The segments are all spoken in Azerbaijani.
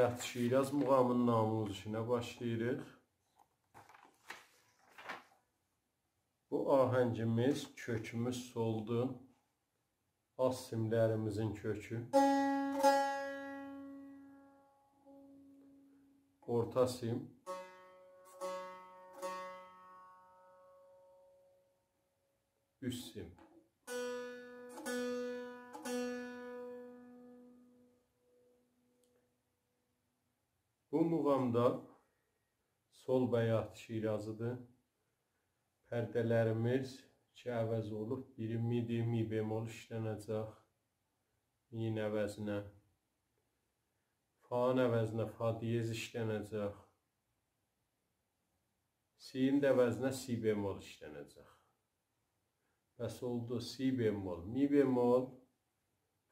Bəyat Şiraz muğamının namuzişinə başlayırıq. Bu ahəngimiz, kökümüz soldur. Az simlərimizin kökü. Orta sim. Üst sim. Bu muğamda sol bəyat Şirazıdır. Pərdələrimiz iki əvəz olub. Biri midi, mi bemol işlənəcək. Mi'nin əvəzinə. Fa'nın əvəzinə fa diyez işlənəcək. Si'nin əvəzinə si bemol işlənəcək. Bəs oldu si bemol, mi bemol,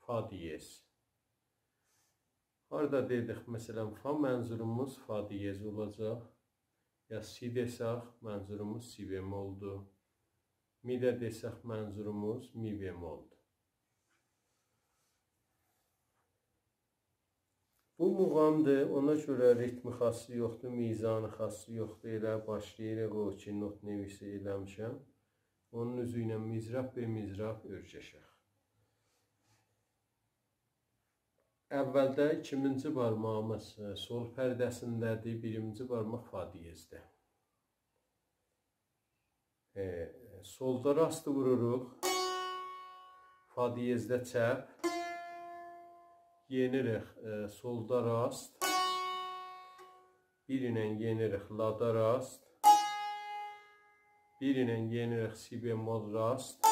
fa diyez. Harada dedik, məsələn, fa mənzurumuz fa diyez olacaq. Ya si desək, mənzurumuz si bemoldur. Mi də desək, mənzurumuz mi bemoldur. Bu muğamdır, ona görə ritmi xası yoxdur, mizanı xası yoxdur. Elə başlayırıq o ki, not nevisi eləmişəm. Onun üzü ilə mizrab və mizrab örgəşək. Əvvəldə ikinci barmağımız sol pərdəsindədir, birinci barmaq fa diyezdə. Solda rast vururuq, fa diyezdə çəp, yenirik solda rast, bir ilə yenirik lada rast, bir ilə yenirik si bemol rast,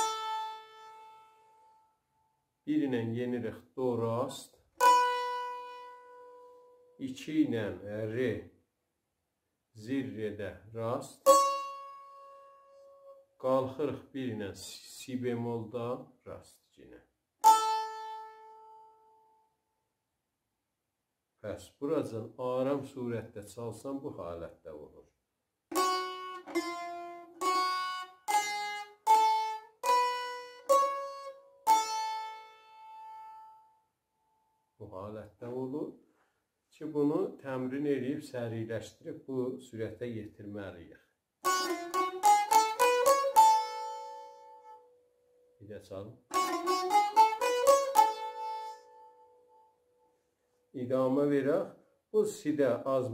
bir ilə yenirik do rast, 2 ilə re, zir redə rast, qalxırıq bir ilə si bemolda rast yenə. Bəs buracan aram surətdə çalsam bu halətdə olur. Bu halətdə olur ki, bunu təmrin edib, səriləşdirib bu sürətə yetirməliyik. Bir də çalın. İdamə verək. Bu sidə az